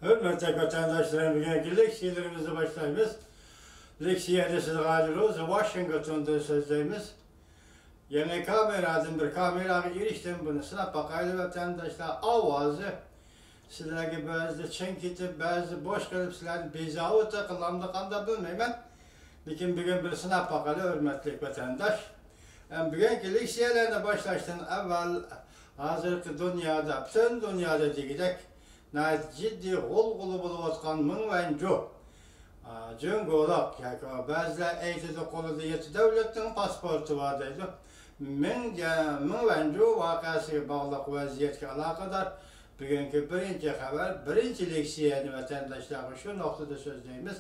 Hürmetli vatandaşlarım, bugünkü leksiyelerimizi başlayımız. Leksiyede size hazır oluz. Washington'da sözlerimiz. Yani kameradan bir kameraya eriştim bunu. Sınıf bakaylı vatandaşlar avazı. Sizlerge bazı çenkitip, bazı boş kalıp sizlerden bezağı takılamda kanda bilmeyim. Lakin bugün bir sınıf bakaylı hürmetli vatandaş. Bugünkü leksiyelerine başlaştığın evvel hazırki dünyada, bütün dünyada digidek ciddi gol bulup atkan mınvencu cüngolak, bazılar eğitide kolu diyeti devletin pasportu var deydi. Mınvencu vakası bağlılık vaziyetki alakadar bugünkü birinci haber, birinci leksiyeni vatandaşlar şu noktada sözleyimiz.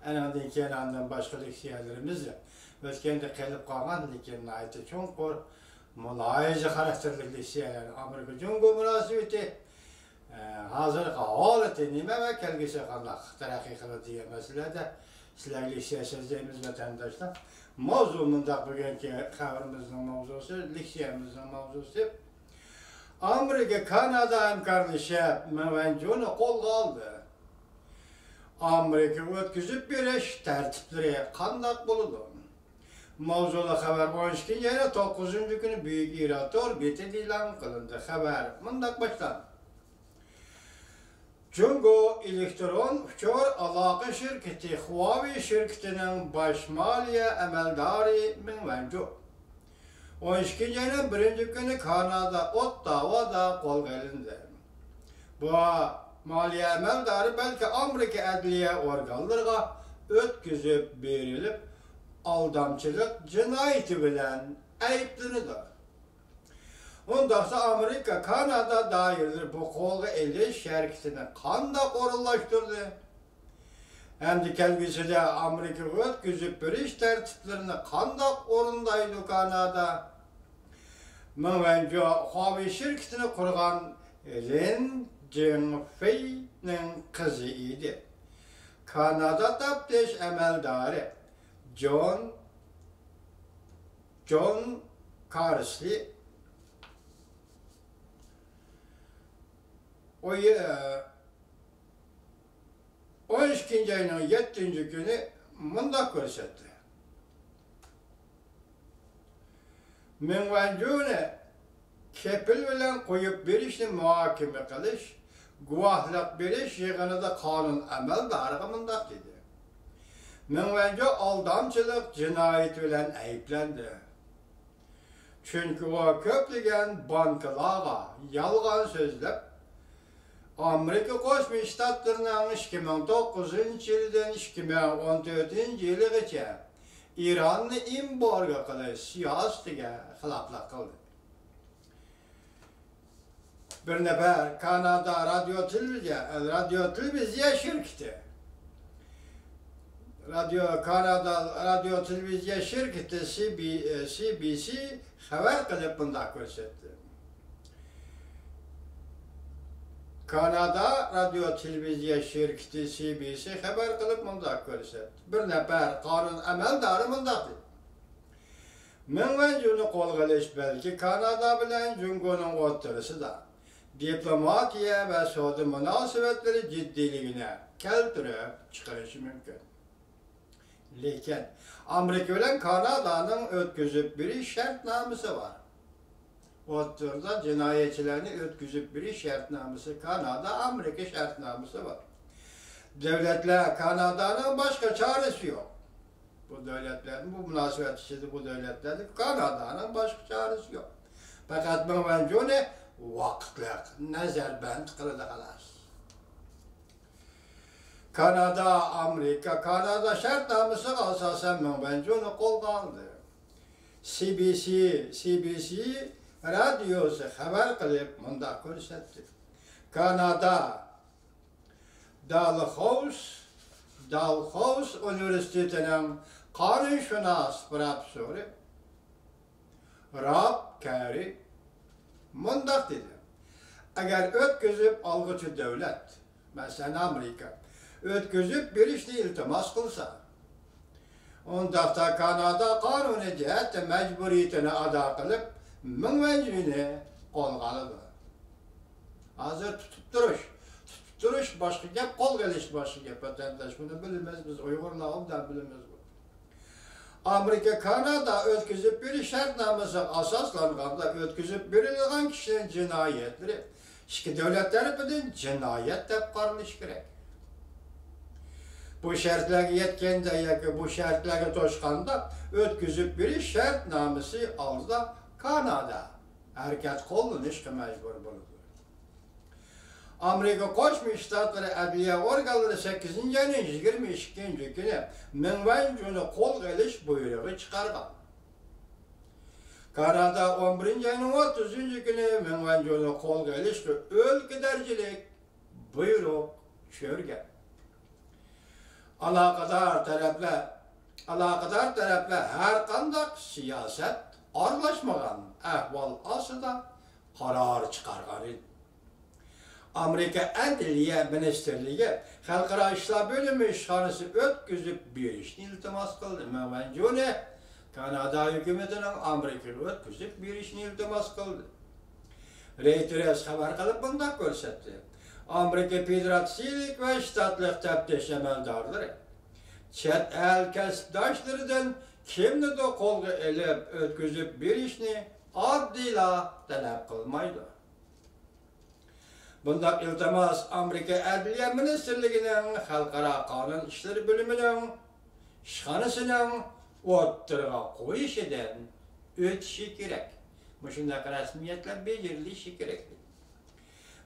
Enandın kenarından başka leksiyelerimiz de. Ötkende kelip kalan lekin ayti çonkur mulayıcı karakterli leksiyeler. Amerika cungu münasibeti hazır havaleti nime ve kelgisi kanlak terakki kılı diye meselede sizler leksiye sözleyimiz vatandaşlar. Mavzumunda bugünkü haberimizin mavzusu, leksiyemizin mavzusu. Amerika Kanada hemkarlışı menvencunu kol kaldı. Amerika ötküzüp bir eş tertipleri kandak bulundu. Mavzula haber boyunca yine 9. günü büyük İrator biti ilan kılındı. Haber mundak başlandı. Cungo elektron uçur alaka şirketi Huawei şirketinin baş maliye emeldarı menvencu. 12. yine 1. günü Kanada Ottawa'da kol gelindi. Bu maliye emeldarı belki Amerika adliye organlarına ötküzüp verilip aldamçılık cinayeti bilen ayıplınıdır. Ondaqsa Amerika Kanada dairdir bu kolu eli şirketini kanda korulaştırdı. Hem de kelgisi de Amerika ötküzüp bir iş tertiplerini kanda korundaydı Kanada. Menvencu Huawei şirketini kurgan Lin Jingfei'nin kızı idi. Kanada teftiş emeldarı John Carsley 12. ayının 7. günü mundak görsetti. Menvencune kepil bilen koyup bir işini muhakeme kılış, guahlık bir iş yığınıda kanun emeldarı mundak dedi. Menvencu aldamçılık cinayet bilen ayıplendi. Çünkü o köplügen bankalara yalgan sözlep Amerika Koşmuş Ştatlarının 2009 yıldan 2014 yılıgacha İran'ı imborga kılıç siyasetiga xilaflik kıldı. Bir nefer Kanada radyo televizya şirketi Kanada radyo televizya şirketi CBC haber kılıp bundak görsetti. Kanada radyo televizya şirketi CBC haber kılıp bundak görsetti. Bir nefer kanun emeldarı bundak dedi. Menvencunu kol kılış belki Kanada bilen Cungo'nun oturısı da diplomatiya ve soğudu münasebetleri ciddiliğine keltirip çıkarışı mümkün. Lekin Amerika bilen Kanada'nın ötküzüp bir şartnamesi var. Oturda cinayetçilerini ötküzüp bir şartnamesi Kanada, Amerika şartnamesi var. Devletler Kanada'nın başka çaresi yok. Bu devletlerin, bu münasebet içinde bu devletlerin Kanada'nın başka çaresi yok. Fakat menvencu ne? Vakitlik, nezerbend kılıdı kalar. Kanada, Amerika, Kanada şartnamesi kalsa sen menvencunu kol kaldı. CBC radyosu haber kılıp mundak görsetti. Kanada Dalhousie Üniversitesi'nin kanunşünas profesörü Rob Carey mundak dedi. Eğer ötküzüp algıcı devlet, mesela Amerika, ötküzüp bir işle iltimas kılsa, ondaqda Kanada kanuni cihette mecburiyetini ada kılıp, menvencini kol kalıdı. Hazır tutup duruş geliş başka gap, kol geliş başka gap. Vatandaş bunu bilmez, biz Uygurlardan bilmez bu. Amerika, Kanada ötküzüp bir şartnaması asaslanğanda ötküzüp birilgan kişinin cinayetleri, iki devletler bilen cinayet dep qaralish kerak. Bu şartlarga yetkende yoki bu şartlarga to'shqanda ötküzüp bir şartnaması alsa Kanada harakat qo'llanishga majbur bo'ladi. Amerika Qo'shma Shtatlari adliya organlari 8-yangi 22-kuni Mingvanjuni qo'lga olish buyrug'i chiqargan. Kanada 11-yangi 30-kuni Mingvanjuni qo'lga olishga o'lka darajalik buyruq tushirgan. Alaqadar taraflar har qanday siyosat aralashmagan ahvol ostida qaror chiqargan edi. Amerika Adliya Ministerligi Xalqaro ishlar bo'limi ishxonasi o'tkazib berishni iltimos qildi. Mingvanjuni Kanada hukumatining Amerikaga o'tkazib berishni iltimos qildi. Reuters xabar qilib bunday ko'rsatdi. Amerika Federatsiyalik va shtatlik taftish amaldorlari chet el kasbdoshlaridan kimnidir qo'lga olib o'tkazib berishni oddiyla talab qilmaydi. Bunday iltimos Amerika Adliya Ministerligining Xalqaro qonun ishlari bo'limining ishxonasining o'ttirg'a qo'yishidan o'tishi kerak. Shunday rasmiyatlar bajarilishi kerak.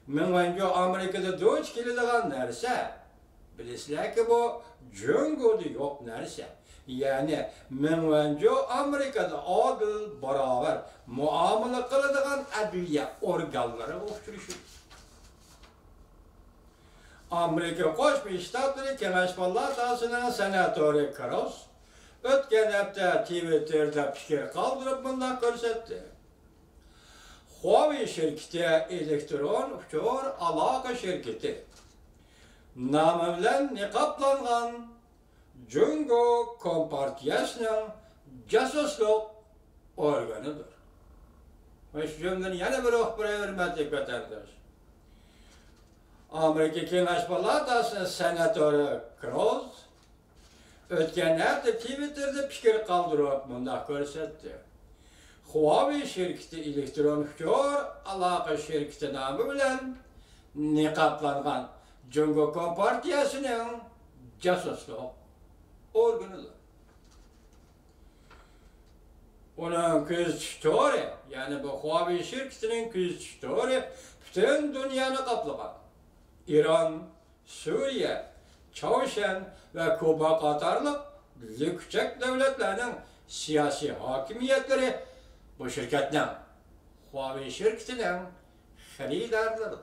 Mingvanjo Amerikada duch keladigan narsa, bilasizlarki bu jungoda yo'q narsa. Ya'ni Mingvanjo Amerikada odil, barobar muomala qiladigan adliya organlari o'xshirishi. Amerika Qo'shma Shtatlari Kengash palatasining senatori Kross o'tgan hafta Twitterda fikr qoldirib bunday ko'rsatdi. Huawei şirketi elektron uçur aloqa şirketi nomi bilan niqoblangan Jungo kompartiyasining jasuslik organidir. Va shu jumladan yana bir hurmatli vatandosh. Amerika Kengash palatasining senatori Kross o'tgan hafta Twitterda fikr qoldirib bunday ko'rsatdi. Huawei şirketi elektron uçur aloqa şirketi nomi bilan niqoblangan Jungo kompartiyasining jasuslik organidir. Uning ko'z tushtori, ya'ni bu Huawei şirketining ko'z tushtori butun dunyoni qoplagan. İran, Suriye, Çavuşen ve Kuba qatorliq yüksek devletlerinin siyasi hakimiyetleri bu şirketden, Huawei şirketinden xaridorlaridir.